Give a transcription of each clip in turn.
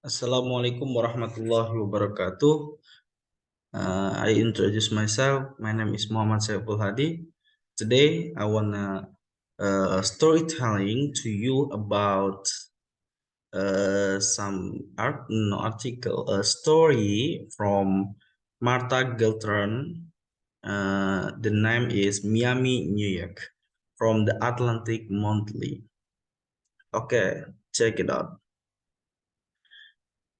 Assalamualaikum warahmatullahi wabarakatuh. I introduce myself. My name is Muhammad Saeful Haddy. Today, I wanna storytelling to you about some article, a story from Martha Geltron. The name is Miami, New York, from the Atlantic Monthly. Okay, check it out.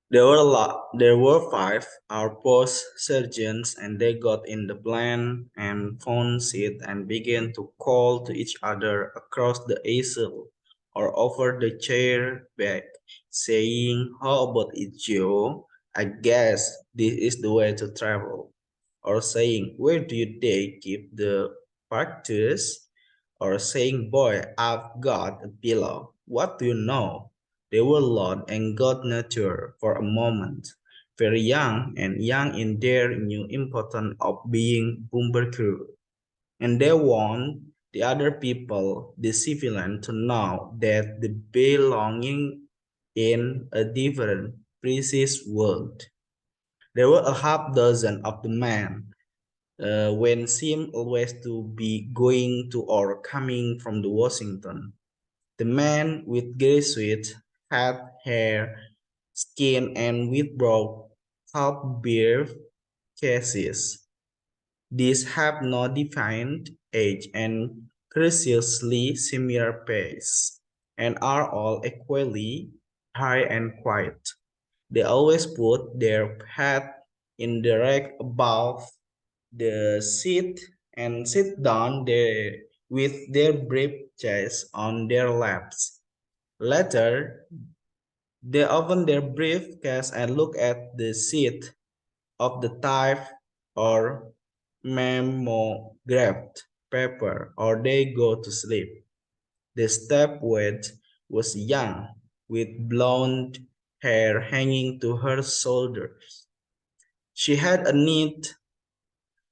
There were five outpost surgeons, and they got in the plane and phone seat and began to call to each other across the aisle or over the chair back, saying, "How about it, Joe? I guess this is the way to travel." Or saying, "Where do they keep the practice?" Or saying, "Boy, I've got a pillow. What do you know?" They were loud and got nature for a moment, very young and young in their new importance of being bomber crew. And they want the other people, the civilian, to know that they belonging in a different, precise world. There were a half dozen of the men, when seemed always to be going to or coming from the Washington. The man with gray suit, had hair, skin, and with broad, half-beard cases. These have no defined age and curiously similar pace, and are all equally high and quiet. They always put their head in the rack above the seat and sit down there with their briefcase on their laps. Later, they open their briefcase and look at the sheet of the type or memographed paper, or they go to sleep. The stepweight was young, with blonde hair hanging to her shoulders. She had a neat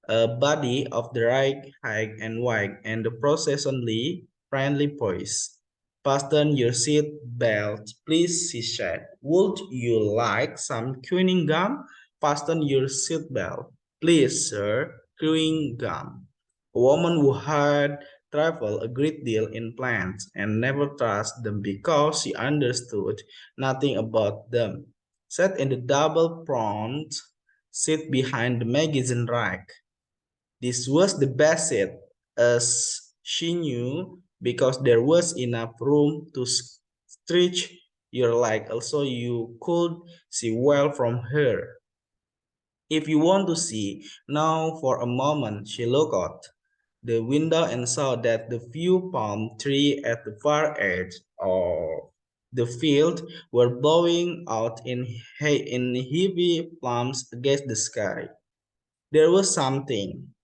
body of the right height and wide, and the processionally friendly voice. "Fasten your seat belt, please," she said. "Would you like some chewing gum?" "Fasten your seat belt, please, sir. Chewing gum." A woman who had traveled a great deal in planes and never trusted them because she understood nothing about them, sat in the double front seat behind the magazine rack. This was the best seat, as she knew, because there was enough room to stretch your leg. Also, you could see well from her. "If you want to see now for a moment," she looked out the window and saw that the few palm trees at the far edge of the field were blowing out in heavy plumes against the sky. There was something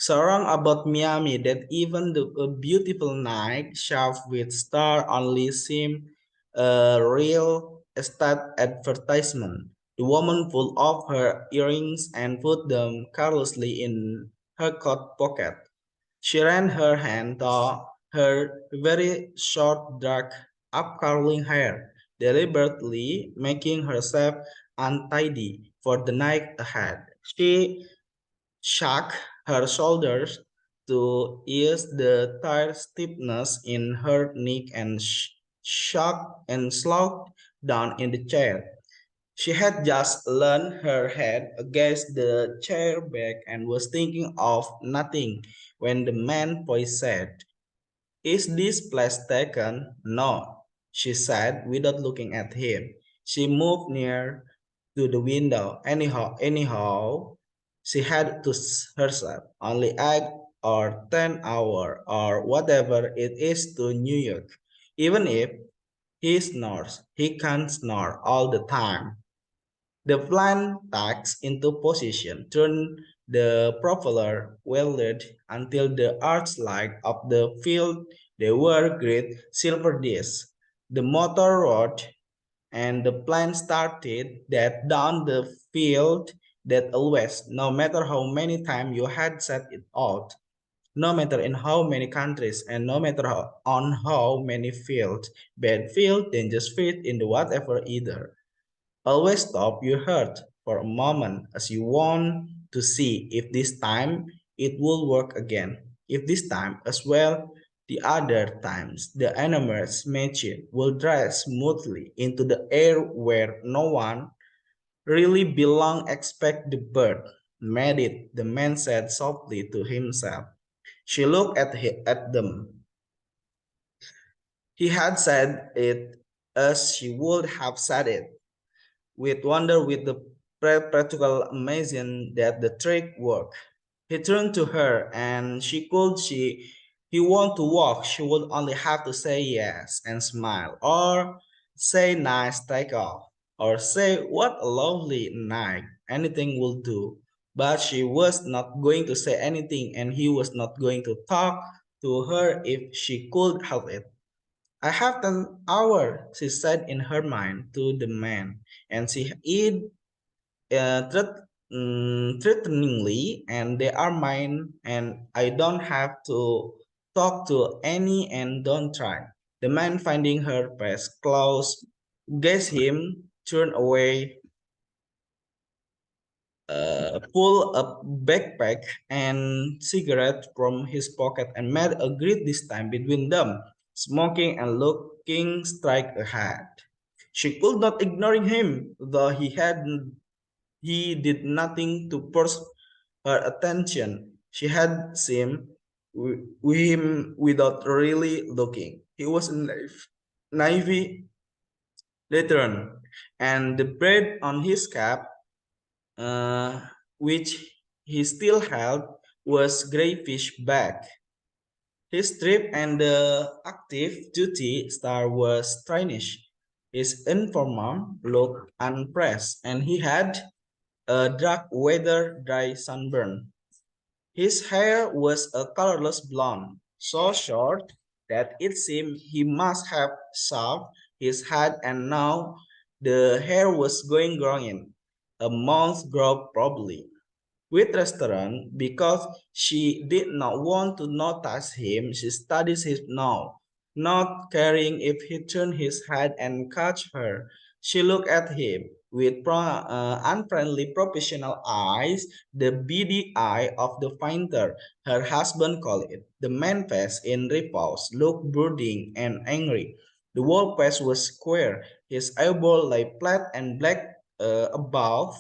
surround about Miami that even a beautiful night sharp with stars only seemed a real estate advertisement. The woman pulled off her earrings and put them carelessly in her coat pocket. She ran her hand through her very short, dark, up-curling hair, deliberately making herself untidy for the night ahead. She shook her shoulders to ease the tired stiffness in her neck and shook and slouched down in the chair. She had just leaned her head against the chair back and was thinking of nothing when the man voice said, "Is this place taken?" "No," she said without looking at him. She moved near to the window. Anyhow, she had to herself, "Only 8 or 10 hours, or whatever it is to New York. Even if he snores, he can't snore all the time." The plane tucks into position, turned the propeller welded until the archlight of the field they were great silver discs. The motor roared, and the plane started that down the field that always, no matter how many times you had set it out, no matter in how many countries, and no matter on how many fields, bad field, dangerous field, in the whatever either. Always stop your heart for a moment as you want to see if this time it will work again. If this time as well, the other times the animal's machine will drive smoothly into the air where no one really belong. Expect the bird made it, the man said softly to himself. She looked at them. He had said it as she would have said it, with wonder, with the practical amazing that the trick worked. He turned to her and he want to walk, she would only have to say yes and smile, or say nice take off, or say what a lovely night. Anything will do. But she was not going to say anything, and he was not going to talk to her if she could help it. I have an hour, she said in her mind to the man, and she ate threateningly, and they are mine, and I don't have to talk to any, and don't try. The man, finding her press close, gazed him, turned away, pulled a backpack and cigarette from his pocket, and made a great distance between them, smoking and looking straight ahead. She could not ignore him, though he did nothing to force her attention. She had seen him without really looking. He was a navy veteran, and the braid on his cap, uh, which he still held, was grayfish black. His strip and the active duty star was strange. His uniform looked unpressed, and he had a dark weather dry sunburn. His hair was a colorless blonde, so short that it seemed he must have shaved his head, and now the hair was going growing, a month growth probably. With restaurant, because she did not want to notice him, she studies him now, not caring if he turned his head and catch her. She looked at him with unfriendly professional eyes, the beady eye of the painter, her husband called it. The man's face in repose looked brooding and angry. The whole face was square, his eyeball lay flat and black above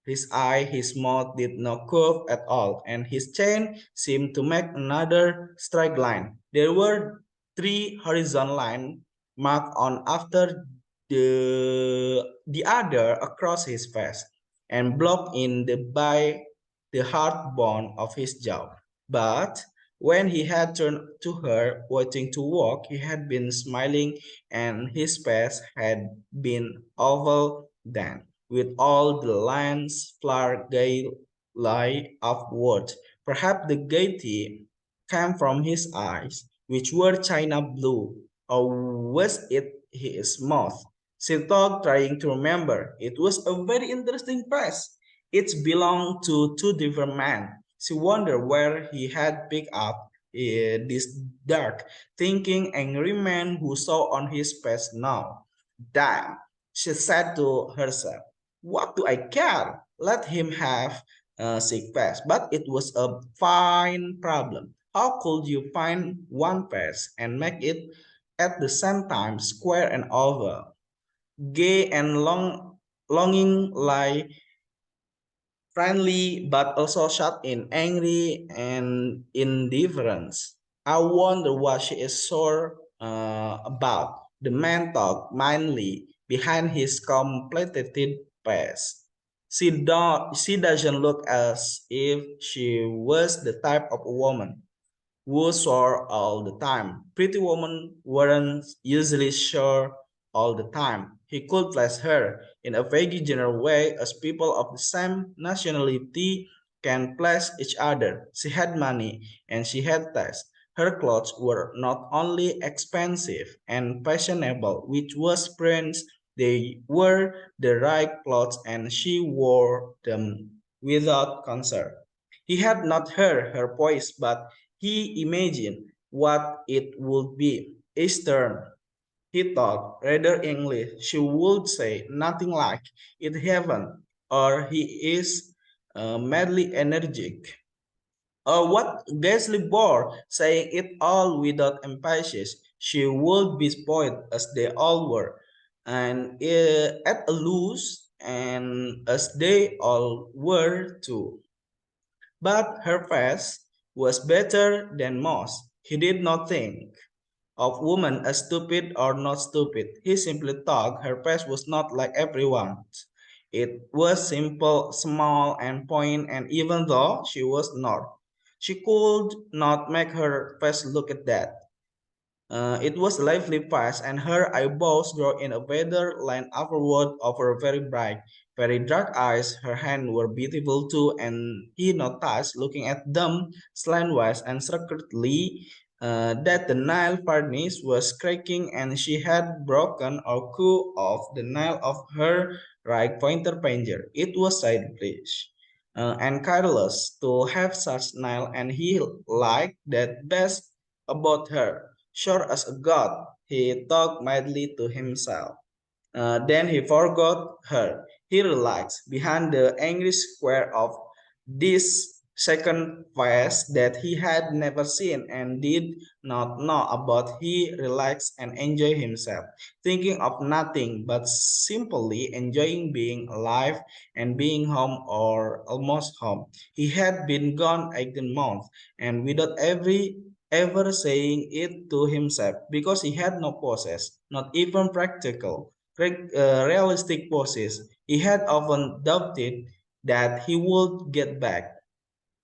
his eye. His mouth did not curve at all, and his chin seemed to make another straight line. There were three horizontal lines marked on after the other across his face, and blocked in by the hard bone of his jaw. But when he had turned to her, waiting to walk, he had been smiling, and his face had been oval then, with all the lines flower gay light of words. Perhaps the gaiety came from his eyes, which were china blue, or was it his mouth? She thought, trying to remember. It was a very interesting face. It belonged to two different men. She wondered where he had picked up this dark, thinking, angry man who saw on his face now. Damn, she said to herself. What do I care? Let him have a sick face. But it was a fine problem. How could you find one face and make it at the same time square and oval, gay and longing like friendly, but also shut in angry and indifference? I wonder what she is sore about. The man talked mindly behind his completed face. She doesn't look as if she was the type of a woman who swore all the time. Pretty women weren't usually sure all the time. He could bless her in a vague general way as people of the same nationality can bless each other. She had money and she had taste. Her clothes were not only expensive and fashionable, which was prince, they were the right clothes, and she wore them without concern. He had not heard her voice, but he imagined what it would be. Eastern. he thought, rather English. She would say nothing like it happened or he is madly energetic. Or what ghastly bore, saying it all without emphasis. She would be spoiled as they all were, and at a loose, and as they all were too. But her face was better than most. He did not think of woman as stupid or not stupid. He simply thought her face was not like everyone's. It was simple, small, and point, and even though she was not, she could not make her face look at that. It was lively fast, and her eyebrows grew in a feather line upward over very bright, very dark eyes. Her hands were beautiful too, and he noticed, looking at them slantwise and secretly, that the nail varnish was cracking, and she had broken or cut off the nail of her right pointer finger. It was childish. And careless to have such nail, and he liked that best about her. Sure as a god, he talked madly to himself. Then he forgot her. He relaxed behind the angry square of this second face that he had never seen and did not know about. He relaxed and enjoyed himself, thinking of nothing but simply enjoying being alive and being home or almost home. He had been gone 18 months and without ever saying it to himself because he had no possess, not even practical realistic poses. He had often doubted that he would get back.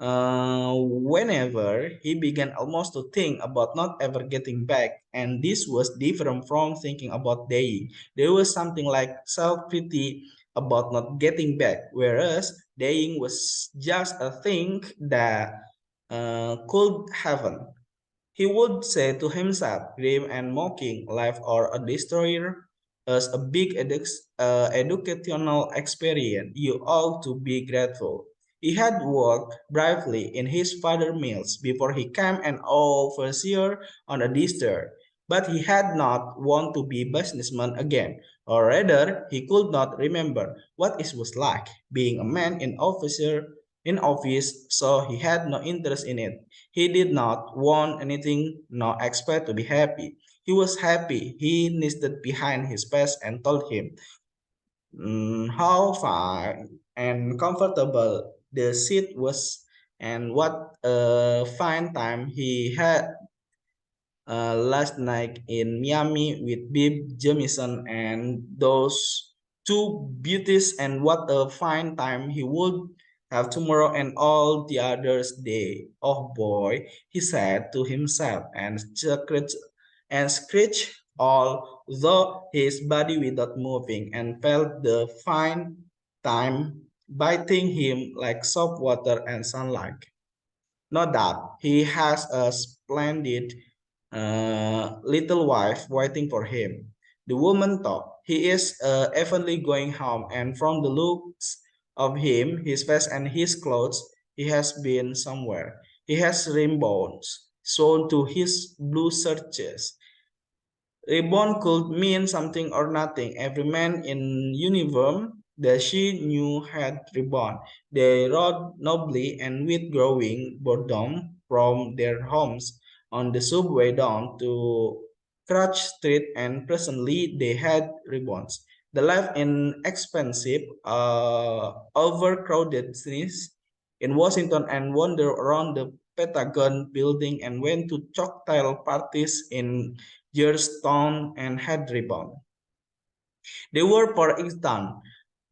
Whenever he began almost to think about not ever getting back, and this was different from thinking about dying. There was something like self-pity about not getting back, whereas dying was just a thing that could happen. He would say to himself, grim and mocking, life or a destroyer as a big educational experience. You ought to be grateful. He had worked bravely in his father's mills before he came an overseer on a district, but he had not want to be businessman again, or rather, he could not remember what it was like being a man in office, so he had no interest in it. He did not want anything nor expect to be happy. He was happy. He nestled behind his past and told him how fine and comfortable the seat was and what a fine time he had last night in Miami with Bib Jamison and those two beauties, and what a fine time he would have tomorrow and all the others day. Oh boy, he said to himself and scratched all though his body without moving and felt the fine time biting him like soap water and sunlight. No doubt he has a splendid little wife waiting for him. The woman thought he is evidently going home, and from the looks of him, his face and his clothes, he has been somewhere. He has ribbons sewn to his blue shirts. Ribbon could mean something or nothing. Every man in uniform that she knew had ribbon. They rode nobly and with growing boredom from their homes on the subway down to Crutch Street, and presently they had ribbons. They left in expensive, overcrowded cities in Washington and wandered around the Pentagon building and went to cocktail parties in Georgetown and had ribbon. They were, for instance,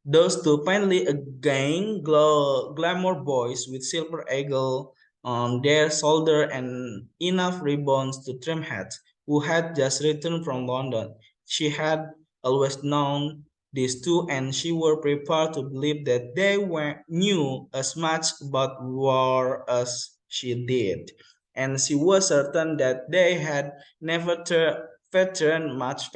those two finally again glamour boys with silver eagle on their shoulder and enough ribbons to trim hats, who had just returned from London. She had always known these two, and she were prepared to believe that they knew as much about war as she did. And she was certain that they had never veteran much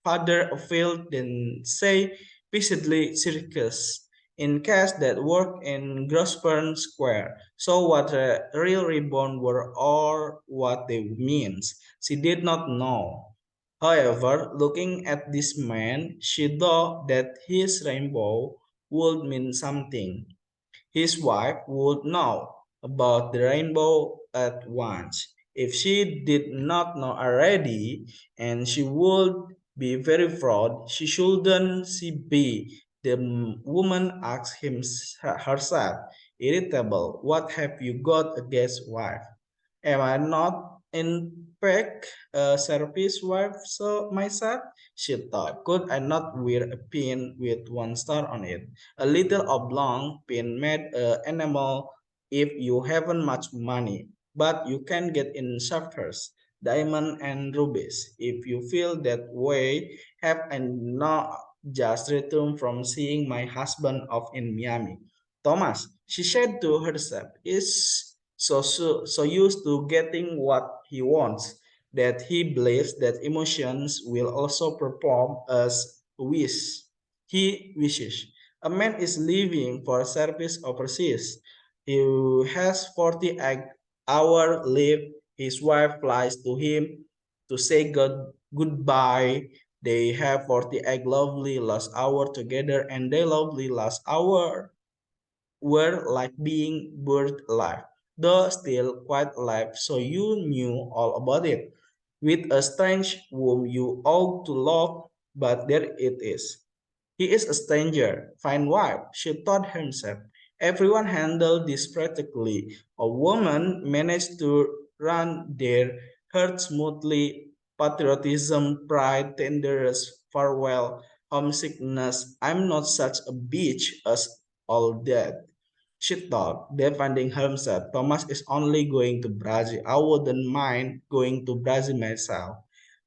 farther afield than, say, Piccadilly Circus in case that work in Grosvenor Square. So what a real ribbon were or what they means, she did not know. However, looking at this man, she thought that his rainbow would mean something. His wife would know about the rainbow at once. If she did not know already, and she would be very proud, she shouldn't she be? The woman asked herself, irritable, what have you got against wife? Am I not in fact a service wife so myself? She thought, could I not wear a pin with one star on it? A little oblong pin made enamel if you haven't much money, but you can get in sapphires, diamond and rubies. If you feel that way, have I not just returned from seeing my husband off in Miami? Thomas, she said to herself, is so used to getting what he wants that he believes that emotions will also perform as wish. He wishes. A man is leaving for service overseas. He has 40-hour leave. His wife flies to him to say goodbye. They have 48 lovely last hour together, and their lovely last hour were like being buried alive, though still quite alive, so you knew all about it. With a strange whom you ought to love, but there it is. He is a stranger, fine wife, she thought herself. Everyone handled this practically. A woman managed to run their heart smoothly. Patriotism, pride, tenderness, farewell, homesickness. I'm not such a bitch as all that. She thought, defending herself. Thomas is only going to Brazil. I wouldn't mind going to Brazil myself.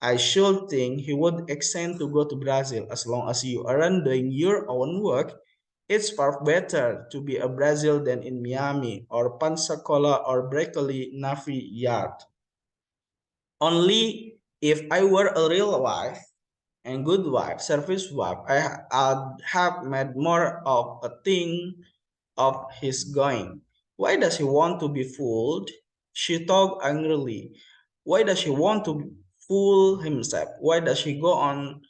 I should think he would accent to go to Brazil as long as you aren't doing your own work. It's far better to be a Brazil than in Miami or Pensacola or Berkeley Navy Yard. Only if I were a real wife and good wife, service wife, I'd have made more of a thing of his going. Why does he want to be fooled? She thought angrily. Why does he want to fool himself? Why does he go on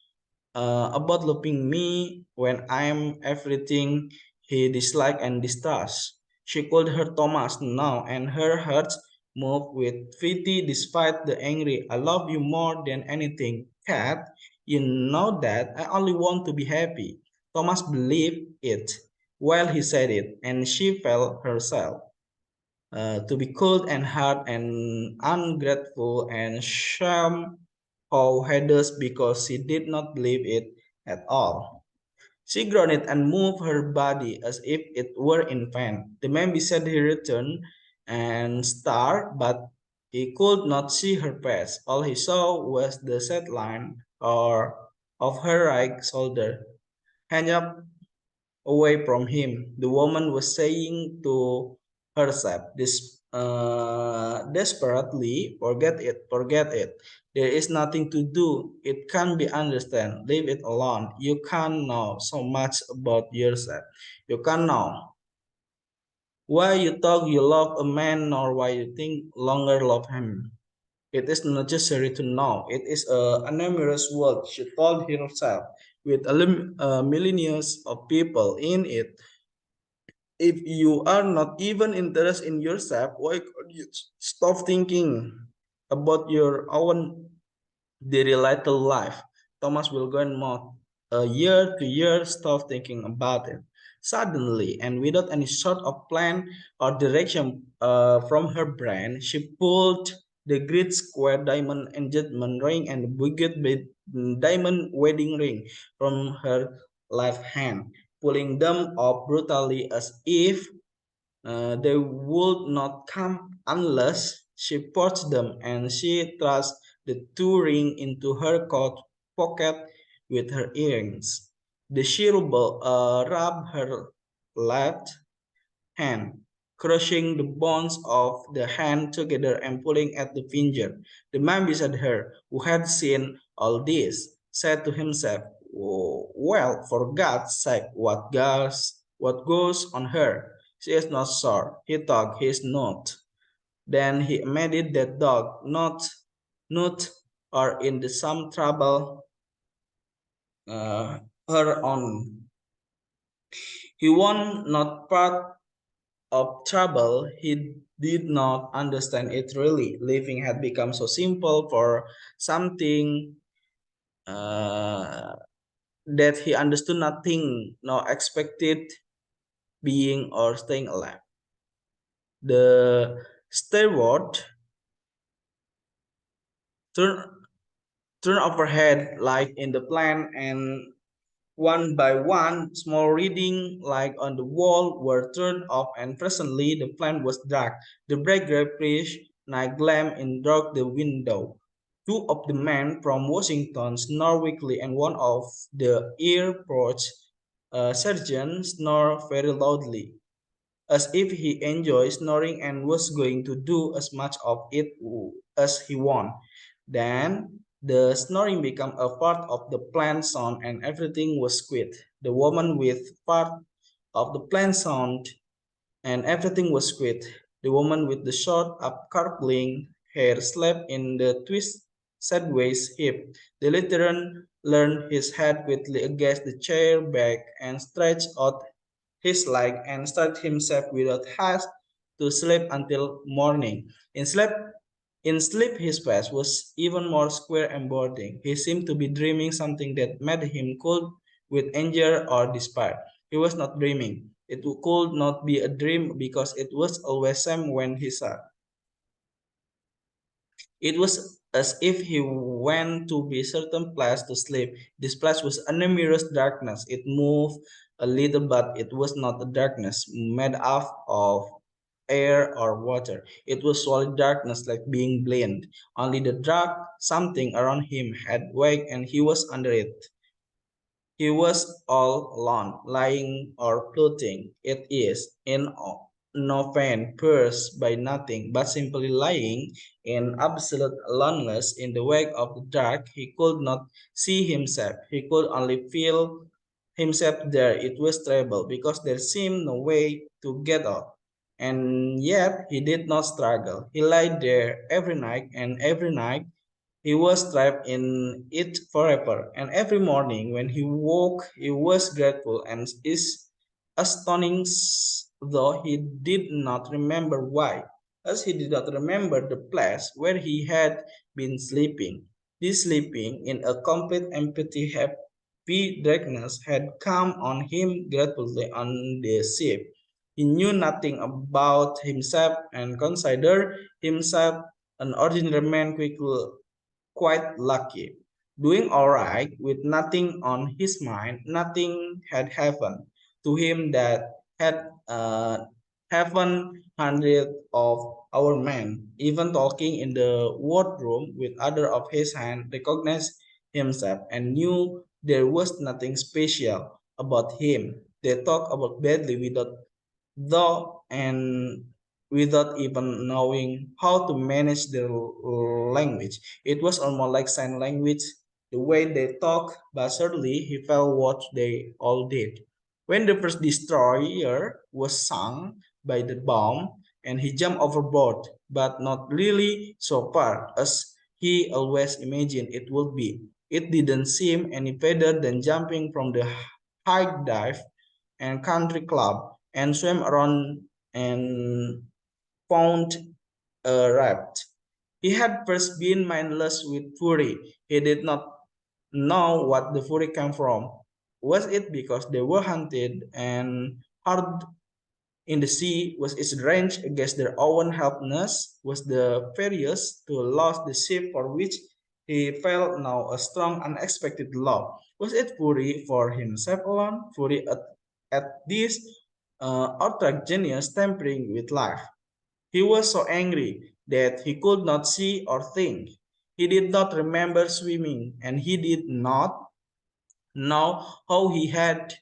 about loving me when I'm everything he disliked and distrusts? She called her Thomas now, and her heart moved with pity despite the angry. I love you more than anything, Cat. You know that I only want to be happy. Thomas believed it while he said it, and she felt herself to be cold and hard and ungrateful and shame how hideous because she did not believe it at all. She groaned and moved her body as if it were in pain. The man beside her returned and stared, but he could not see her face. All he saw was the sad line of her right shoulder. Hang up away from him. The woman was saying to herself, desperately, forget it. There is nothing to do. It can't be understood. Leave it alone. You can't know so much about yourself. You can't know why you thought you love a man nor why you think longer love him. It is necessary to know. It is a numerous world, she told herself, with millions of people in it. If you are not even interested in yourself, why could you stop thinking about your own daily little life? Thomas will go on more a year to year, stop thinking about it. Suddenly, and without any sort of plan or direction from her brain, she pulled the great square diamond engagement ring and the big diamond wedding ring from her left hand, pulling them off brutally as if they would not come unless she purged them, and she thrust the two rings into her coat pocket with her earrings. The cherubim rubbed her left hand, crushing the bones of the hand together and pulling at the finger. The man beside her, who had seen all this, said to himself, "Oh, well, for God's sake, what goes on her? She is not sore." He thought, he is not. Then he admitted that dog, not or in the some trouble uh, her own. He won not part of trouble, he did not understand it really. Living had become so simple for something that he understood nothing, nor expected being or staying alive. The stairward turned turn overhead like in the plan, and one by one small reading like on the wall were turned off, and presently the plant was dark. The bright grayish night lamp in dark the window. Two of the men from Washington snored weakly, and one of the airport surgeons snored very loudly, as if he enjoyed snoring and was going to do as much of it as he wanted. Then the snoring became a part of the planned sound, and everything was quiet. The woman with part of the planned sound, and everything was quiet. The woman with the short, up curling hair slept in the twist sideways hip. The Lutheran leaned his head quickly against the chair back and stretched out his leg and started himself without haste to sleep until morning. In sleep, his face was even more square and boring. He seemed to be dreaming something that made him cold with anger or despair. He was not dreaming. It could not be a dream because it was always same when he saw. It was as if he went to a certain place to sleep. This place was a mirror's darkness. It moved a little, but it was not a darkness made up of air or water. It was solid darkness like being blind. Only the dark something around him had waked, and he was under it. He was all alone, lying or floating. It is in no pain, pierced by nothing, but simply lying in absolute aloneness in the wake of the dark. He could not see himself. He could only feel himself there. It was terrible because there seemed no way to get out. And yet he did not struggle. He lay there every night, and every night he was trapped in it forever, and every morning when he woke, he was grateful and is astonished, though he did not remember why, as he did not remember the place where he had been sleeping. This sleeping in a complete empty happy darkness had come on him gratefully on the ship. He knew nothing about himself and considered himself an ordinary man quickly quite lucky, doing all right with nothing on his mind. Nothing had happened to him that had happened hundreds of our men. Even talking in the wardroom with other of his hand, recognized himself and knew there was nothing special about him. They talk about badly without though and without even knowing how to manage their language. It was almost like sign language, the way they talk, but certainly he felt what they all did. When the first destroyer was sunk by the bomb, and he jumped overboard, but not really so far as he always imagined it would be. It didn't seem any better than jumping from the high dive and country club and swam around and found a raft. He had first been mindless with fury. He did not know what the fury came from. Was it because they were hunted and hard in the sea? Was its rage against their own helplessness? Was the furious to lose the ship for which he felt now a strong, unexpected love? Was it fury for himself alone? Fury at this outright genius tampering with life. He was so angry that he could not see or think. He did not remember swimming, and he did not know how he had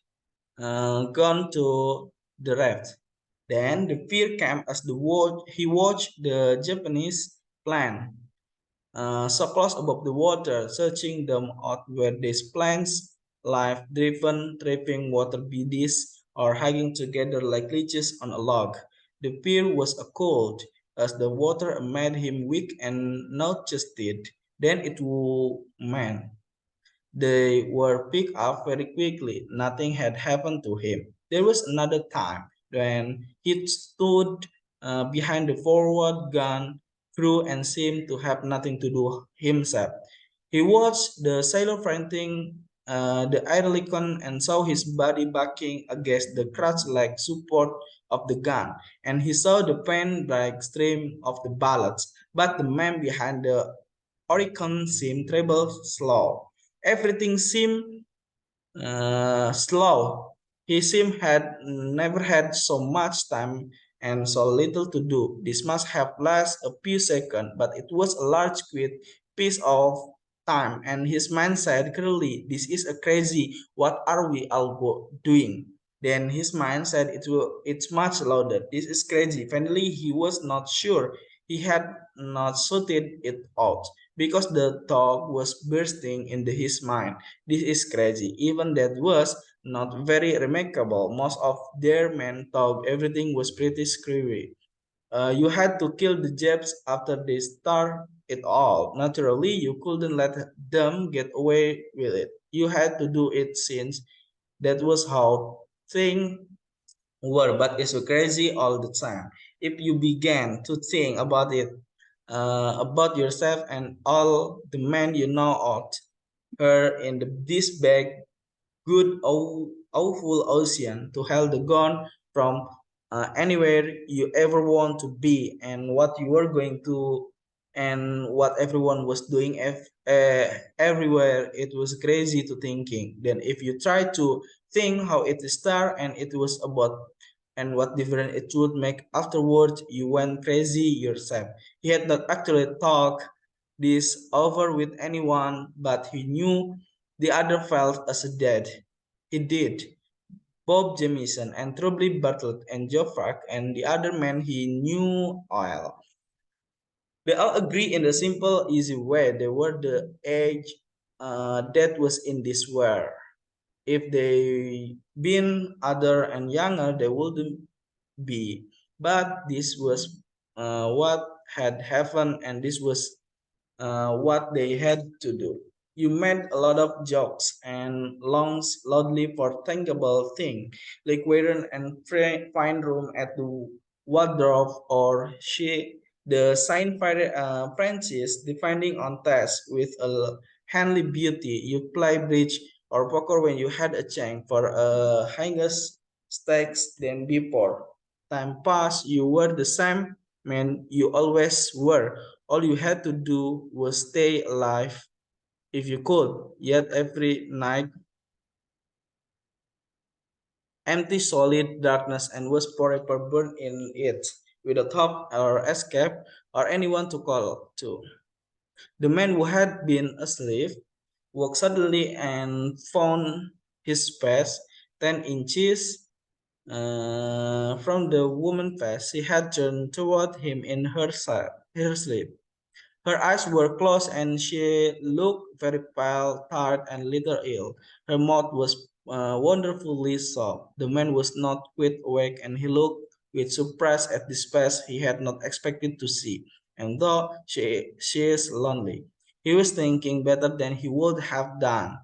gone to the raft. Then the fear came as he watched the Japanese plane so close above the water, searching them out where these plants live, driven, tripping water biddies, or hanging together like leeches on a log. The fear was a cold, as the water made him weak and not chested. Then it would man. They were picked up very quickly. Nothing had happened to him. There was another time when he stood behind the forward gun crew and seemed to have nothing to do himself. He watched the sailor fighting the Idlicon and saw his body bucking against the crutch-like support of the gun, and he saw the pain-like stream of the bullets. But the man behind the Oricon seemed terrible slow. Everything seemed slow. He seemed had never had so much time and so little to do. This must have lasted a few seconds, but it was a large quick piece of time, and his mind said clearly, "This is a crazy. What are we all doing?" Then his mind said it's much louder. "This is crazy." Finally, he was not sure he had not shouted it out because the thought was bursting into his mind. "This is crazy." Even that was not very remarkable. Most of their men thought everything was pretty screwy. You had to kill the Japs after they start it all. Naturally, you couldn't let them get away with it. You had to do it since that was how things were, but it's so crazy all the time. If you began to think about yourself and all the men you know out her in this big good awful ocean to hell the gone from anywhere you ever want to be and what you were going to and what everyone was doing everywhere. It was crazy to thinking. Then if you try to think how it started and it was about and what difference it would make afterwards, you went crazy yourself. He had not actually talked this over with anyone, but he knew the other felt as dead. He did. Bob Jamieson and Truby Bartlett and Joe Frank and the other men he knew all. They all agree in a simple, easy way. They were the age that was in this war. If they been other and younger, they wouldn't be. But this was what had happened, and this was what they had to do. You made a lot of jokes and longs loudly for thinkable thing, like waiting and find room at the wardrobe or she the sign Francis depending on test with a handly beauty. You play bridge or poker when you had a chance for a higher stakes than before. Time passed, you were the same man you always were. All you had to do was stay alive if you could. Yet every night, empty solid darkness and was forever burned in it, without hope or escape or anyone to call to. The man who had been asleep woke suddenly and found his face 10 inches from the woman's face. She had turned toward him in her sleep. Her eyes were closed and she looked very pale, tired, and little ill. Her mouth was wonderfully soft. The man was not quite awake and he looked with surprise at this face he had not expected to see. And though she is lonely, he was thinking better than he would have done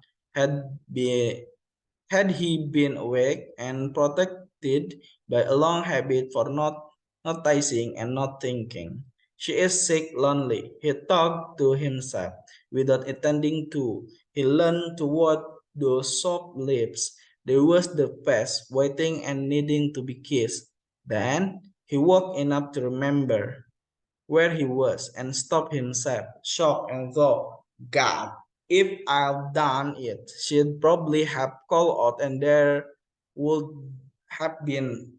be, had he been awake and protected by a long habit for not noticing and not thinking. She is sick, lonely. He talked to himself without intending to. He learned to watch those soft lips. There was the past, waiting and needing to be kissed. Then he woke enough to remember where he was and stopped himself, shocked and thought, "God, if I'd done it, she'd probably have called out and there would have been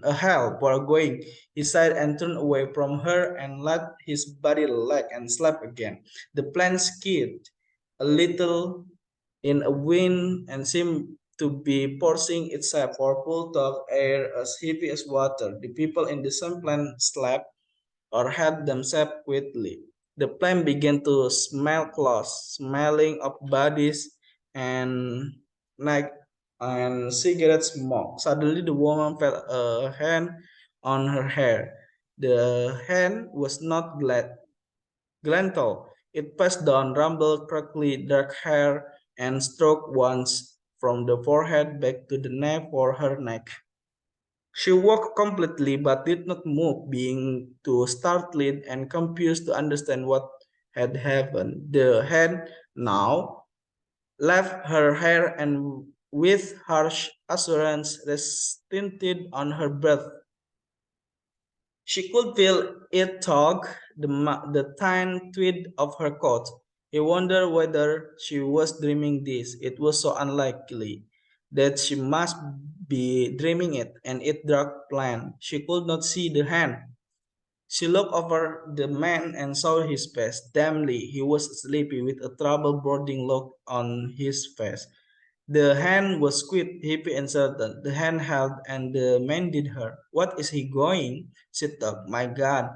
a hell for going." He sighed and turned away from her and let his body lag and slept again. The plane skidded a little in a wind and seemed to be forcing itself for full of air as heavy as water. The people in the same plane slept or had themselves quickly. The plane began to smell close, smelling of bodies and night and cigarette smoke. Suddenly, the woman felt a hand on her hair. The hand was not gentle. It passed down rumble, crackly dark hair and stroked once from the forehead back to the nape or her neck. She woke completely but did not move, being too startled and confused to understand what had happened. The hand now left her hair and with harsh assurance rested on her breath. She could feel it tug the thin tweed of her coat. He wondered whether she was dreaming this. It was so unlikely that she must be dreaming it, and it dark plain. She could not see the hand. She looked over the man and saw his face. Dimly, he was sleepy with a troubled brooding look on his face. The hand was quick, happy, and certain. The hand held, and the man did her. What is he going? She thought. My God,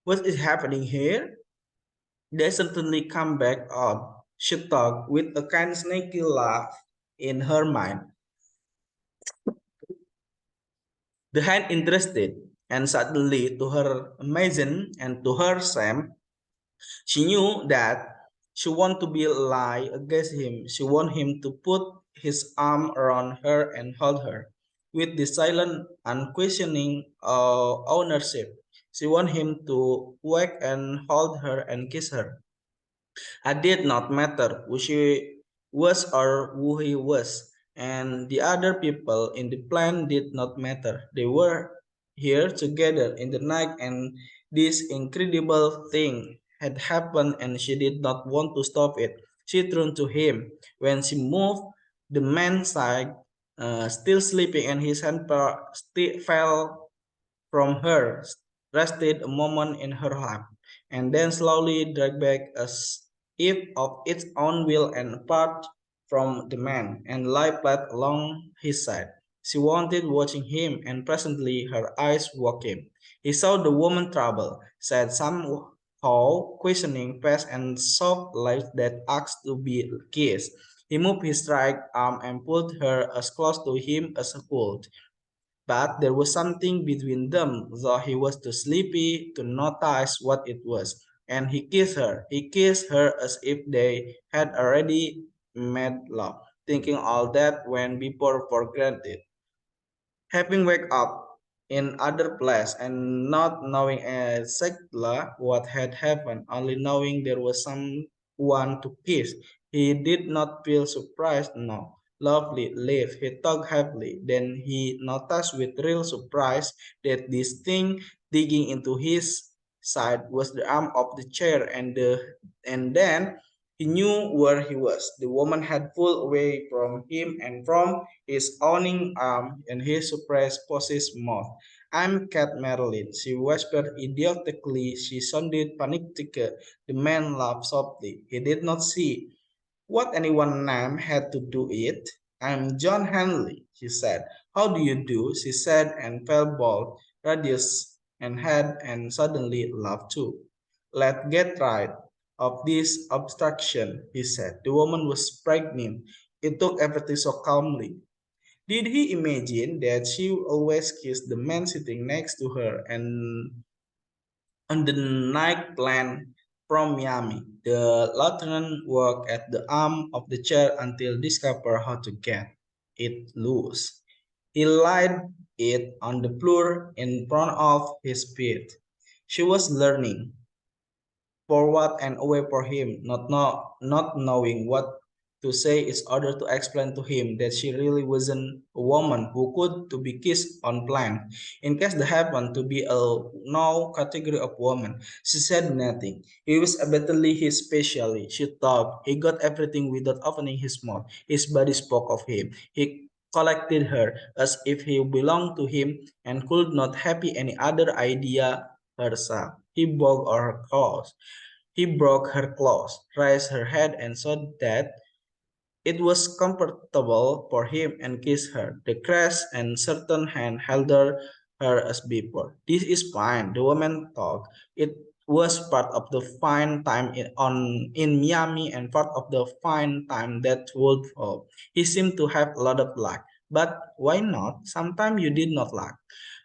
what is happening here? They certainly come back up. She thought, with a kind of snaky laugh in her mind. The hand interested, and suddenly, to her amazement and to her shame, she knew that she wanted to be lie against him. She wanted him to put his arm around her and hold her. With the silent, unquestioning ownership, she wanted him to wake and hold her and kiss her. It did not matter who she was or who he was, and the other people in the plan did not matter. They were here together in the night, and this incredible thing had happened, and she did not want to stop it. She turned to him. When she moved, the man sighed, still sleeping, and his hand fell from her, rested a moment in her lap, and then slowly dragged back as if of its own will and apart from the man, and lay flat along his side. She wanted watching him, and presently her eyes woke him. He saw the woman trouble, said somehow questioning face and soft lips that asked to be kissed. He moved his right arm and pulled her as close to him as he could. But there was something between them, though he was too sleepy to notice what it was. And he kissed her. He kissed her as if they had already made love, thinking all that went before for granted. Having wake up in other place and not knowing exactly what had happened, only knowing there was someone to kiss, he did not feel surprised, no. Lovely lift, he thought heavily. Then he noticed with real surprise that this thing digging into his side was the arm of the chair, and then he knew where he was. The woman had pulled away from him and from his owning arm and his suppressed possessed mouth. I'm Cat Marilyn, she whispered idiotically. She sounded panicked. The man laughed softly. He did not see what anyone name had to do it. I'm John Hanley, she said. How do you do? She said and felt bald, radius and head and suddenly laughed too. Let's get rid of this obstruction, he said. The woman was pregnant. It took everything so calmly. Did he imagine that she would always kiss the man sitting next to her and on the night plane from Miami? The lieutenant worked at the arm of the chair until discover how to get it loose. He laid it on the floor in front of his feet. She was learning forward and away for him, not knowing what to say in order to explain to him that she really wasn't a woman who could to be kissed on plane. In case there happened to be a no category of woman, she said nothing. He was evidently his specialty. She thought he got everything without opening his mouth. His body spoke of him. He collected her as if he belonged to him and could not have any other idea herself. He broke her clothes. He broke her clothes, raised her head, and saw that it was comfortable for him and kissed her. The crass and certain hand held her as before. This is fine, the woman thought. It was part of the fine time in Miami and part of the fine time that would fall. He seemed to have a lot of luck. But why not? Sometimes you did not luck.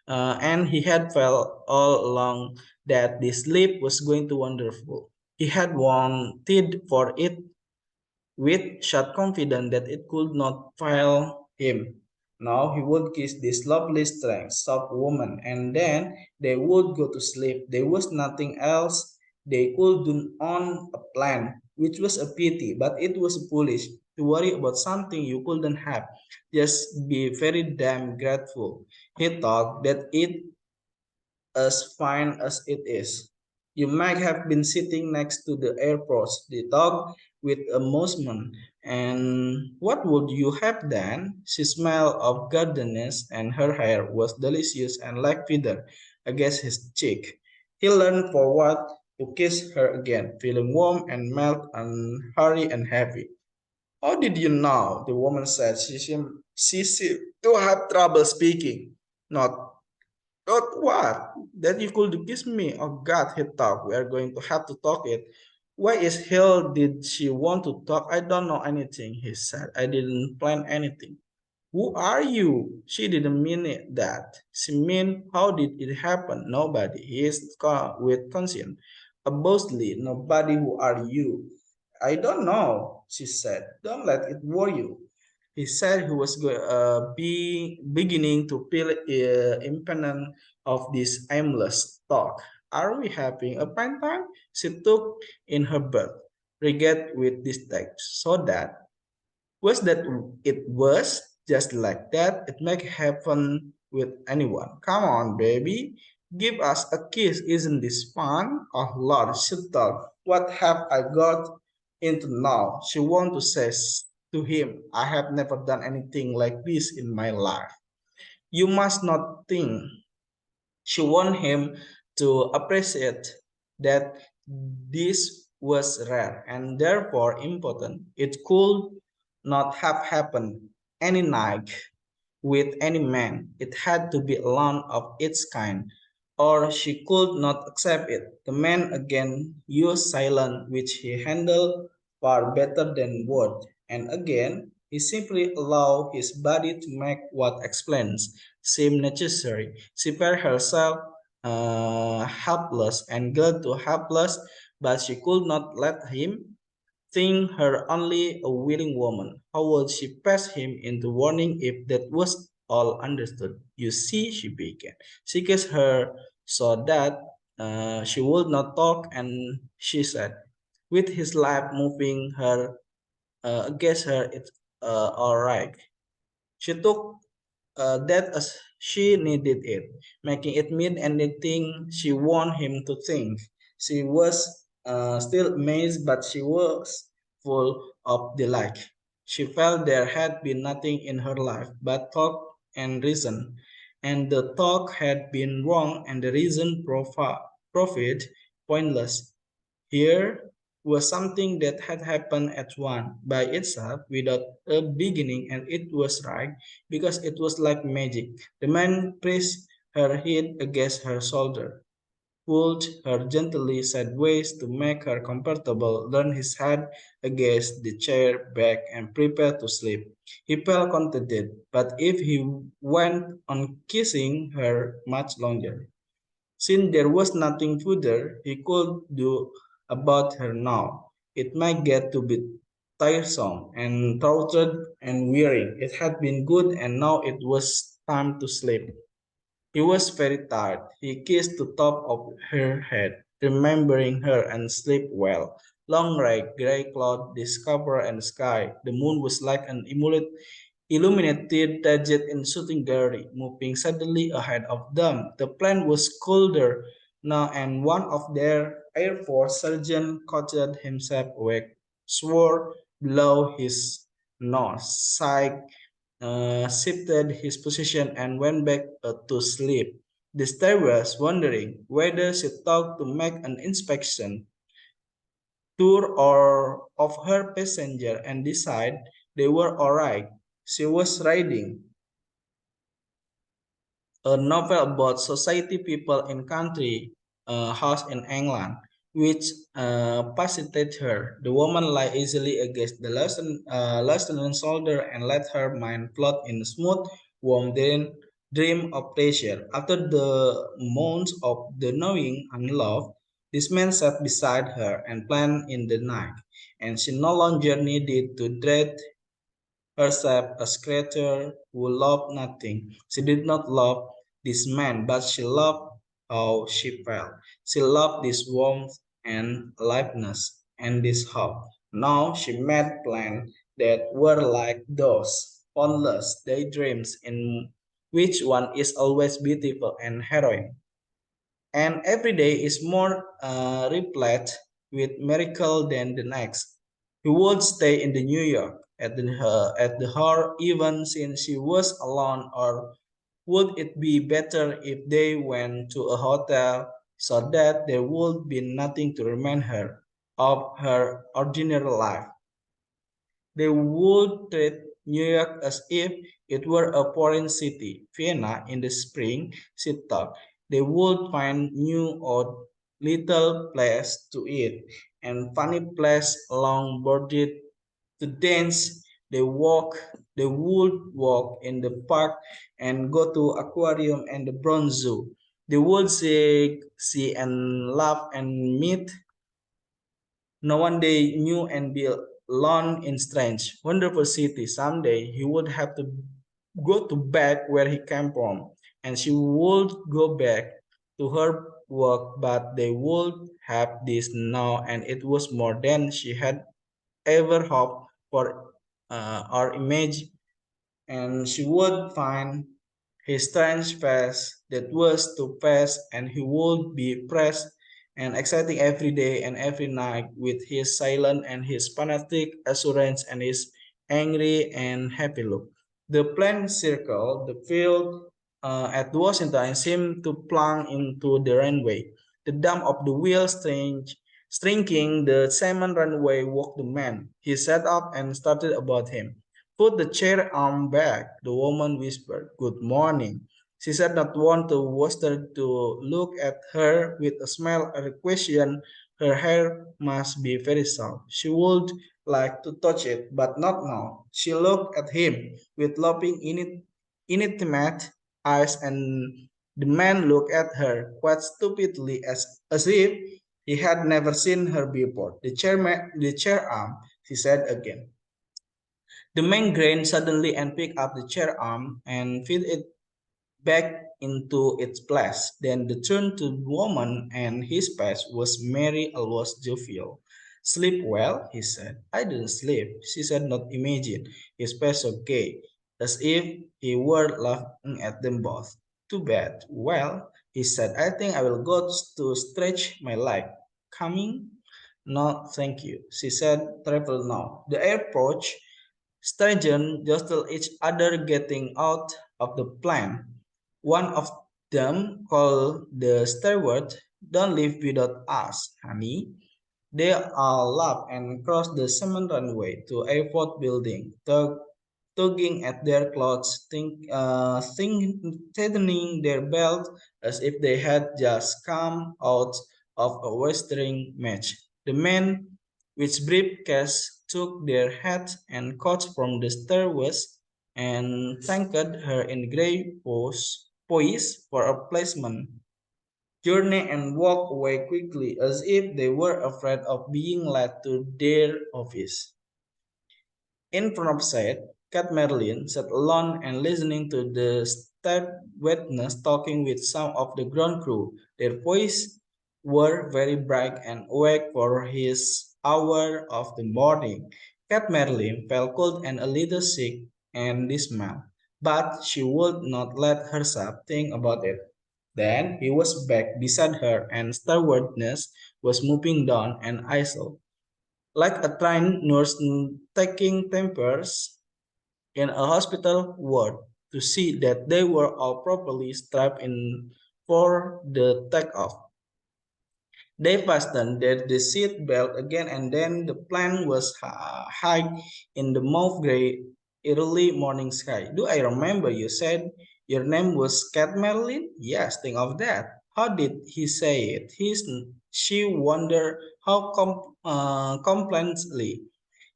And he had felt all along that this sleep was going to wonderful. He had wanted for it with shut confident that it could not fail him. Now he would kiss this lovely, strange, soft woman, and then they would go to sleep. There was nothing else they could do on a plan, which was a pity, but it was foolish to worry about something you couldn't have. Just be very damn grateful. He thought that it as fine as it is. You might have been sitting next to the airport, they talked with amusement. And what would you have done? She smelled of gardenias, and her hair was delicious and like feather against his cheek. He leaned forward to kiss her again, feeling warm and melt and hurry and heavy. How did you know? The woman said. She seemed to have trouble speaking. Not Not what? That you could kiss me? Oh God, he thought. We are going to have to talk it. Why is hell did she want to talk? I don't know anything, he said. I didn't plan anything. Who are you? She didn't mean it that. She mean, how did it happen? Nobody. He is with conscience. Boastly, nobody. Who are you? I don't know, she said. Don't let it worry you. He said he was beginning to feel impatient of this aimless talk. Are we having a fine time? She took in her breath, regret with this text, so that was that it was just like that. It might happen with anyone. Come on, baby. Give us a kiss. Isn't this fun? Oh, Lord, she thought. What have I got into now? She wanted to say to him, I have never done anything like this in my life. You must not think. She wanted him to appreciate that this was rare and therefore important. It could not have happened any night with any man. It had to be alone of its kind, or she could not accept it. The man again used silence, which he handled far better than words, and again he simply allowed his body to make what explains seemed necessary. She felt herself helpless and glad to helpless, but she could not let him think her only a willing woman. How would she pass him into warning if that was all understood? You see, she began. She kissed her so that she would not talk, and she said, with his life moving her against her, it's all right. She took that as she needed it, making it mean anything she wanted him to think. She was still amazed, but she was full of delight. She felt there had been nothing in her life but thought and reason, and the thought had been wrong, and the reason profit pointless. Here was something that had happened at once by itself without a beginning, and it was right because it was like magic. The man pressed her head against her shoulder, pulled her gently sideways to make her comfortable, leaned his head against the chair back, and prepared to sleep. He felt contented, but if he went on kissing her much longer, since there was nothing further he could do about her now, it might get to be tiresome and tortured and wearing. It had been good, and now it was time to sleep. He was very tired. He kissed the top of her head, remembering her, and slept well. Long gray clouds discovered the sky. The moon was like an illuminated target in shooting gallery, moving suddenly ahead of them. The plane was colder now, and one of their Air Force sergeants caught himself awake, swore below his nose, sighed, shifted his position, and went back to sleep. The stewardess, wondering whether she thought to make an inspection tour or of her passenger and decide they were all right. She was reading a novel about society people in country house in England, which fascinated her. The woman lay easily against the lieutenant's shoulder and let her mind float in a smooth, warm dream of pleasure. After the months of the knowing and love, This man sat beside her and planned in the night, and she no longer needed to dread herself as creature who loved nothing. She did not love this man, but she loved how she felt. She loved this warmth and aliveness and this hope. Now she made plans that were like those fondless daydreams in which one is always beautiful and heroine, and every day is more replete with miracle than the next. He would stay in the New York at the her even since she was alone, or would it be better if they went to a hotel so that there would be nothing to remind her of her ordinary life? They would treat New York as if it were a foreign city. Vienna in the spring, she thought. They would find new or little place to eat and funny place along bordered to dance. They would walk in the park and go to aquarium and the bronze zoo. They would see and laugh and meet no one they knew and be alone in strange, wonderful city. Someday he would have to go to back where he came from, and she would go back to her work, but they would have this now, and it was more than she had ever hoped for or imagined, and she would find his strange face that was too fast, and he would be pressed and exciting every day and every night with his silent and his fanatic assurance and his angry and happy look. The plane circled the field at Washington and seemed to plunge into the runway. The dump of the wheels strinking the cement runway woke the man. He sat up and started about him. Put the chair arm back, the woman whispered. Good morning. She said not want to Webster to look at her with a smile or a question. Her hair must be very soft. She would like to touch it, but not now. She looked at him with laughing intimate eyes, and the man looked at her quite stupidly as if he had never seen her before. The chair arm, she said again. The man grinned suddenly and picked up the chair arm and fit it back into its place. Then the turn to the woman, and his face was merry, almost jovial. Sleep well, he said. I didn't sleep, she said, not imagine. His face so gay, as if he were laughing at them both. Too bad. Well, he said, I think I will go to stretch my leg. Coming? No, thank you, she said. Travel now. The airport Sturgeon jostle each other getting out of the plane. One of them called the steward, Don't leave without us, honey. They all laughed and crossed the cement runway to airport building, tugging at their clothes, tightening their belt as if they had just come out of a wrestling match. The men with briefcases took their hats and coats from the stairways and thanked her in grave poise for a placement journey and walked away quickly as if they were afraid of being led to their office. In front of Said, Cat Merlin sat alone and listening to the starred witness talking with some of the ground crew. Their voices were very bright and awake for his hour of the morning. Cat Merlin felt cold and a little sick and dismayed, but she would not let herself think about it. Then he was back beside her, and stewardess was moving down an aisle like a trained nurse taking tempers in a hospital ward to see that they were all properly strapped in for the takeoff. They fastened the seat belt again, and then the plane was high in the mauve gray early morning sky. Do I remember you said your name was Cat Marilyn? Yes, think of that. How did he say it? She wondered how complacently.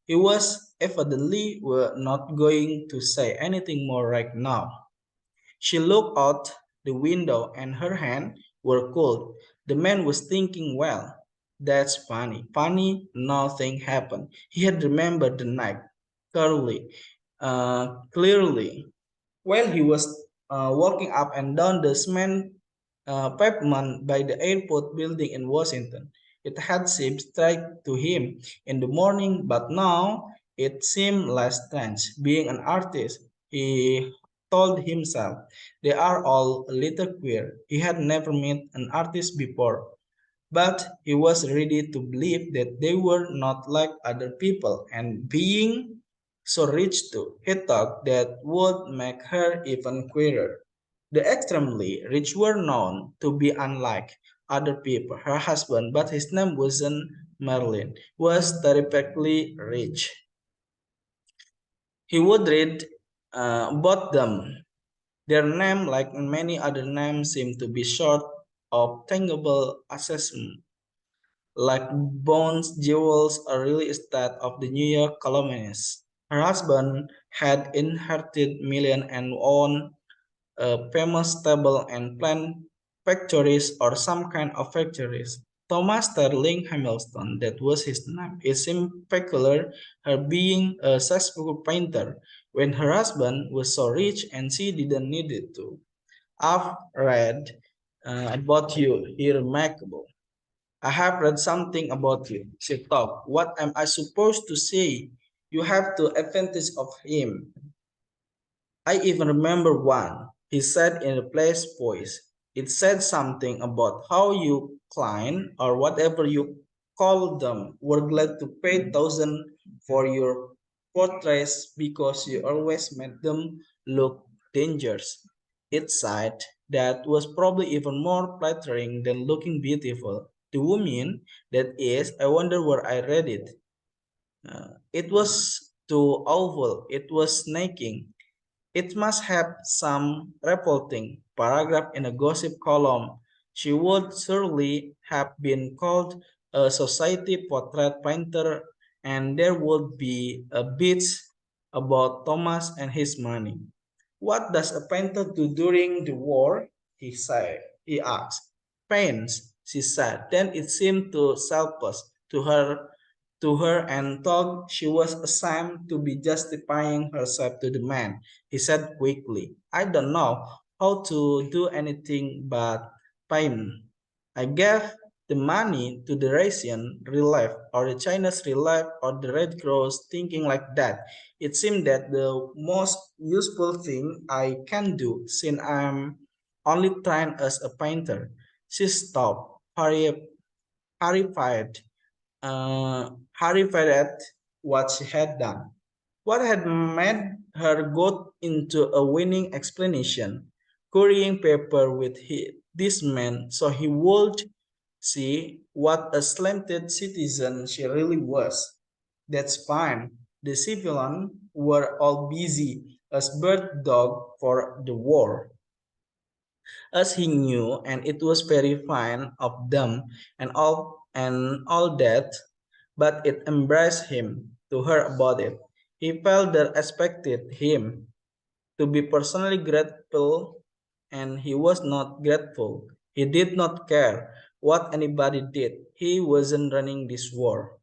He was evidently were not going to say anything more right now. She looked out the window and her hands were cold. The man was thinking, well, that's funny. Funny, nothing happened. He had remembered the night clearly. While he was walking up and down the cement pavement by the airport building in Washington, it had seemed straight to him in the morning, but now it seemed less strange. Being an artist, he told himself, they are all a little queer. He had never met an artist before, but he was ready to believe that they were not like other people, and being so rich too, he thought that would make her even queerer. The extremely rich were known to be unlike other people. Her husband, but his name wasn't Merlin, was terrifically rich. He would read about them. Their name, like many other names, seemed to be short of tangible assessment, like bonds, jewels, or real estate of the New York columnist. Her husband had inherited millions and owned a famous stable and plant factories or some kind of factories. Thomas Sterling Hamilton, that was his name. It seemed peculiar, her being a successful painter, when her husband was so rich and she didn't need it to. I've read about you, he remarkable. I have read something about you, she thought. What am I supposed to say? You have the advantage of him. I even remember one, he said in a pleased voice. It said something about how you client or whatever you call them were glad to pay thousands for your portraits because you always made them look dangerous. It said that was probably even more flattering than looking beautiful. The woman, that is, I wonder where I read it. It was too awful. It was snaking. It must have some revolting paragraph in a gossip column. She would surely have been called a society portrait painter, and there would be a bit about Thomas and his money. What does a painter do during the war? He asked. Paints, she said. Then it seemed to Salpus, to her and thought she was ashamed to be justifying herself to the man. He said quickly, I don't know how to do anything but paint. I gave the money to the Russian Relief or the Chinese Relief or the Red Cross thinking like that. It seemed that the most useful thing I can do since I'm only trained as a painter. She stopped, horrified horrified at what she had done. What had made her go into a winning explanation, currying paper with this man so he would see what a slanted citizen she really was. That's fine. The civilians were all busy as bird dog for the war, as he knew, and it was very fine of them and all that, but it embraced him to her about it. He felt that expected him to be personally grateful, and he was not grateful. He did not care what anybody did. He wasn't running this war.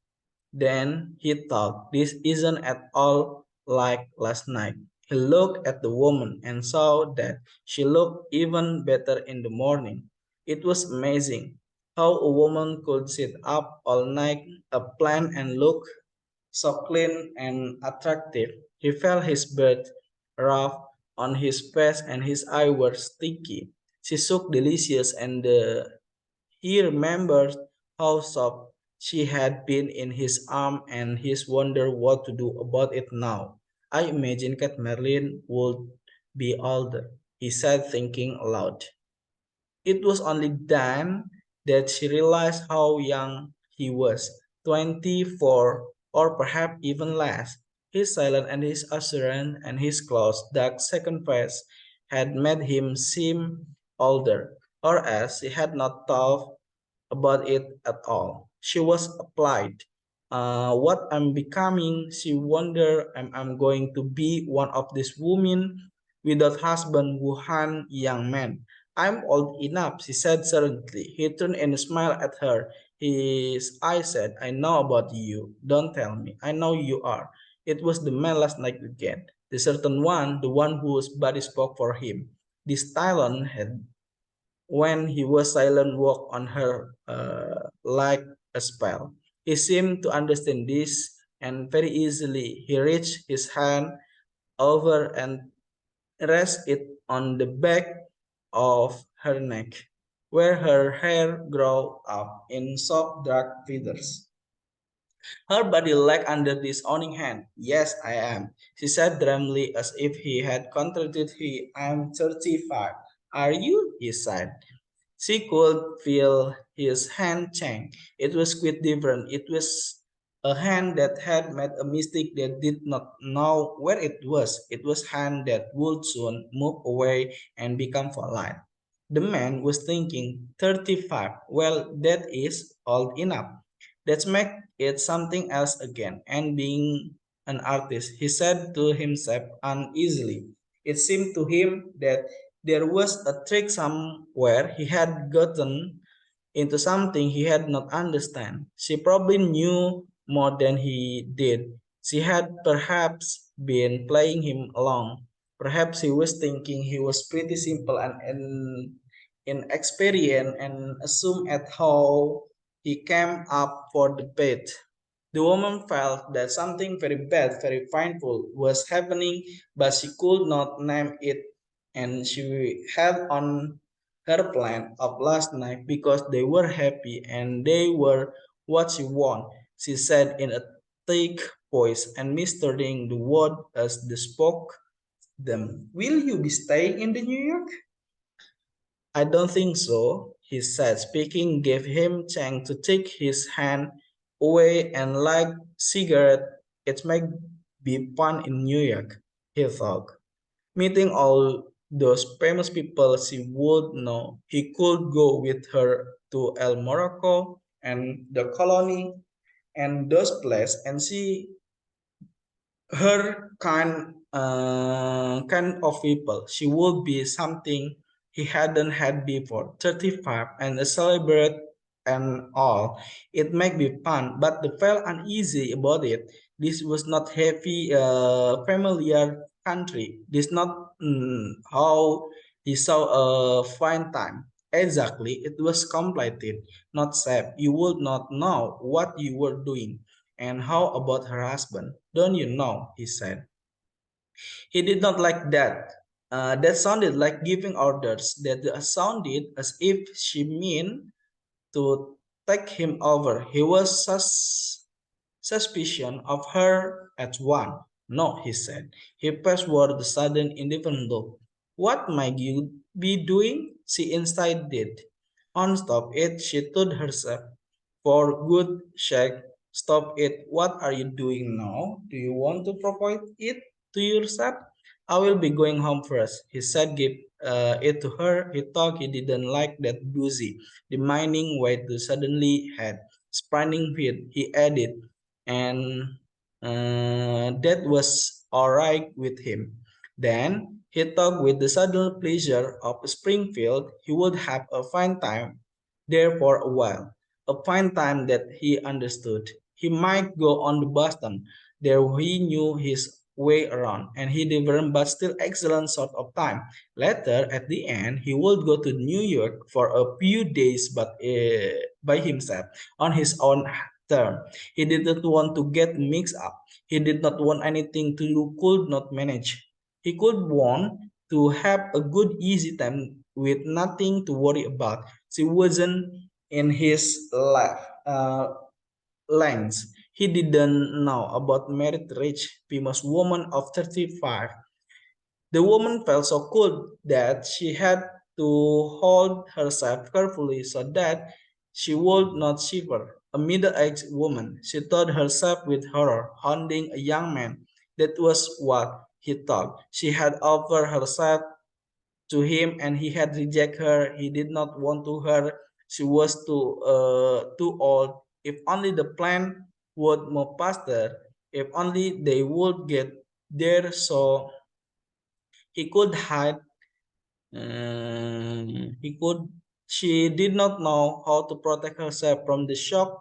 Then he thought, this isn't at all like last night. He looked at the woman and saw that she looked even better in the morning. It was amazing how a woman could sit up all night, plan and look so clean and attractive. He felt his breath rough on his face and his eyes were sticky. She looked delicious and he remembered how soft she had been in his arm and he wondered what to do about it now. I imagine Cat Merlin would be older, he said, thinking aloud. It was only then that she realized how young he was, 24 or perhaps even less. His silence and his assurance and his close, dark second face had made him seem older, or else she had not thought about it at all. She was applied. What I'm becoming, she wondered, I'm going to be one of these women without husband who hunt young men. I'm old enough, she said suddenly. He turned and smiled at her. His eyes said, I know about you. Don't tell me. I know you are. It was the man last night again. The certain one, the one whose body spoke for him. This Tylon had, when he was silent, walked on her like a spell. He seemed to understand this, and very easily he reached his hand over and rest it on the back of her neck, where her hair grew up in soft dark feathers. Her body lay under this owning hand. Yes, I am, she said dreamily as if he had contradicted her. I'm 35. Are you? He said. She could feel his hand change. It was quite different. It was a hand that had made a mistake that did not know where it was. It was a hand that would soon move away and become polite. The man was thinking, 35. Well, that is old enough. Let's make it something else again. And being an artist, he said to himself uneasily. It seemed to him that there was a trick somewhere. He had gotten into something he had not understand. She probably knew more than he did. She had perhaps been playing him along. Perhaps he was thinking he was pretty simple and inexperienced and assumed at how he came up for the bait. The woman felt that something very bad, very painful was happening, but she could not name it, and she had on her plan of last night because they were happy and they were what she wanted, she said in a thick voice and mistering the word as they spoke them. Will you be staying in the New York? I don't think so, he said, speaking gave him chance to take his hand away and light cigarette. It might be fun in New York, he thought. Meeting all those famous people she would know. He could go with her to El Morocco and the colony and those places and see her kind of people. She would be something he hadn't had before. 35 and a celebrate and all. It might be fun, but they felt uneasy about it. This was not heavy, familiar country. This not how he saw a fine time. Exactly, it was complicated, not safe. You would not know what you were doing. And how about her husband? Don't you know? He said. He did not like that. That sounded like giving orders. That sounded as if she meant to take him over. He was suspicion of her at one. No, he said. He passed toward the sudden indifferent look. What might you be doing? She insisted. On stop it, she told herself. For good sake, stop it. What are you doing now? Do you want to propose it to yourself? I will be going home first, he said, give it to her. He thought he didn't like that boozy, demanding way to suddenly had sprang feet, he added, and that was all right with him. Then he thought with the sudden pleasure of Springfield, he would have a fine time there for a while, a fine time that he understood. He might go on to Boston, there he knew his way around, and he different but still excellent sort of time. Later, at the end, he would go to New York for a few days, but by himself, on his own term. He didn't want to get mixed up. He did not want anything to do could not manage. He could want to have a good easy time with nothing to worry about. She wasn't in his life. Lengths. He didn't know about married rich famous woman of 35. The woman felt so cold that she had to hold herself carefully so that she would not shiver. A middle-aged woman, she told herself with horror, holding a young man. That was what he thought. She had offered herself to him and he had rejected her. He did not want to her. She was too old. If only the plan would move faster. If only they would get there so he could hide He could. She did not know how to protect herself from the shock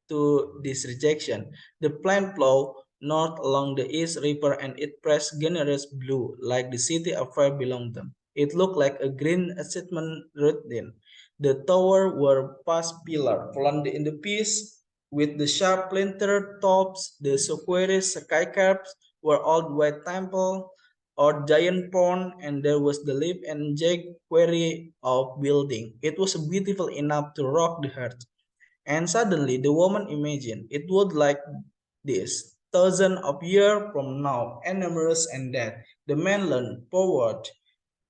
to this rejection. The plane ploughed north along the East River and it pressed generous blue like the city affair belonged them. It looked like a green achievement routine. The tower were past pillar, planted in the piece with the sharp splintered tops. The square skyscrapers were old white temple or giant pond, and there was the leaf and jQuery of building. It was beautiful enough to rock the heart. And suddenly the woman imagined it would like this. Thousands of years from now, enormous and dead, the man leaned forward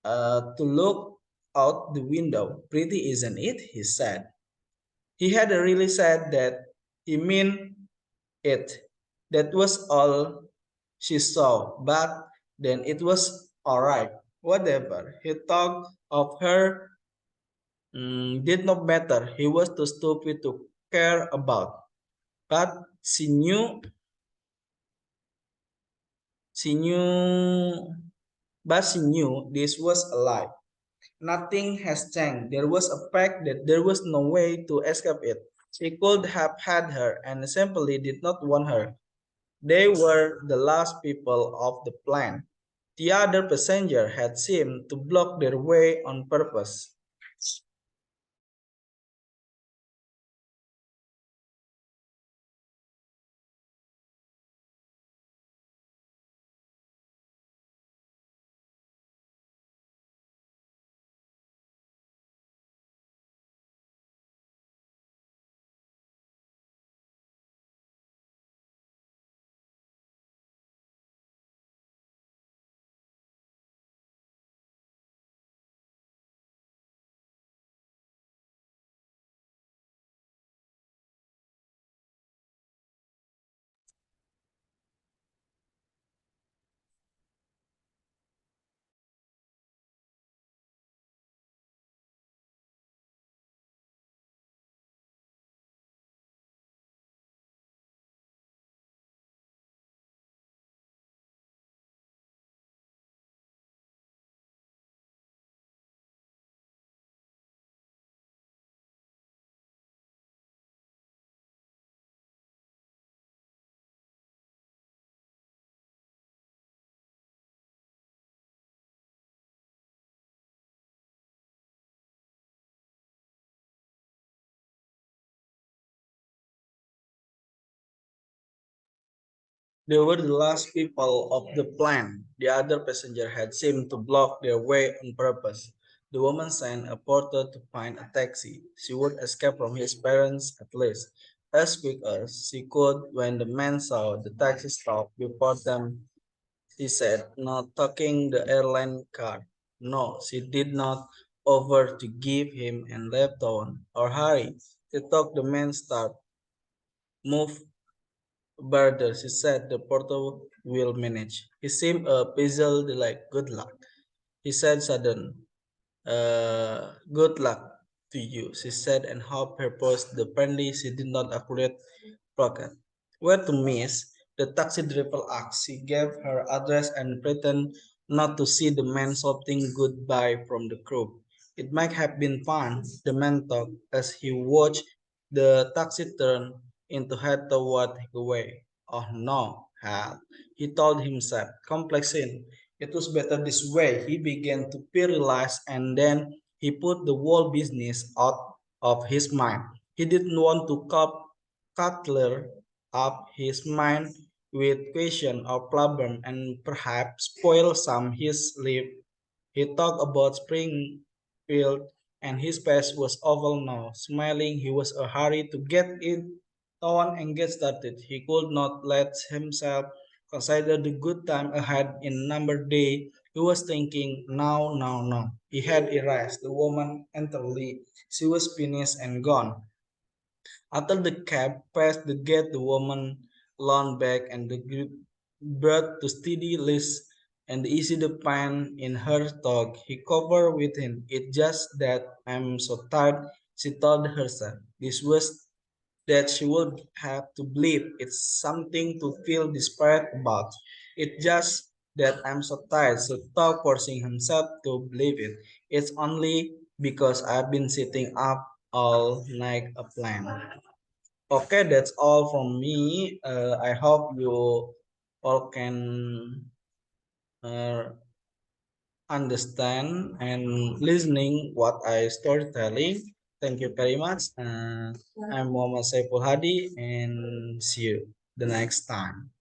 to look out the window. Pretty, isn't it? He said. He had really said that he meant it. That was all she saw, but then it was alright. Whatever he thought of her did not matter. He was too stupid to care about. But she knew, she knew this was a lie. Nothing has changed. There was a fact that there was no way to escape it. She could have had her and simply did not want her. They were the last people of the plane. The other passenger had seemed to block their way on purpose. They were the last people of the plane. The other passenger had seemed to block their way on purpose. The woman sent a porter to find a taxi. She would escape from his parents at least, as quick as she could when the man saw the taxi stop before them. She said, not taking the airline car. No, she did not offer to give him and left on or hurry. She took the man start, move Brother, she said, the porter will manage. He seemed puzzled, like, good luck. He said, sudden, good luck to you, she said, and hope her post the friendly she did not accurate pocket. Where to miss? The taxi driver asked. She gave her address and pretended not to see the man shouting goodbye from the crew. It might have been fun, the man thought as he watched the taxi turn into head toward Highway. Oh no, hell, he told himself, complexing. It was better this way. He began to realize and then he put the whole business out of his mind. He didn't want to clutter up his mind with question or problem and perhaps spoil some his sleep. He talked about Springfield and his face was oval now. Smiling, he was a hurry to get it on and get started. He could not let himself consider the good time ahead in number day. He was thinking, now, now, now. He had erased the woman entirely. She was finished and gone. After the cab passed the gate, the woman leaned back and the grip brought to steady Liz and easy the pain in her talk. He covered with him. It's just that I'm so tired, she told herself. This was that she would have to believe. It's something to feel desperate about. It just that I'm so tired, so stop forcing himself to believe it. It's only because I've been sitting up all night a plan. Okay, that's all from me. I hope you all can uh, understand and listening what I storytelling. Thank you very much. I'm Muhammad Saeful Hadi and see you the next time.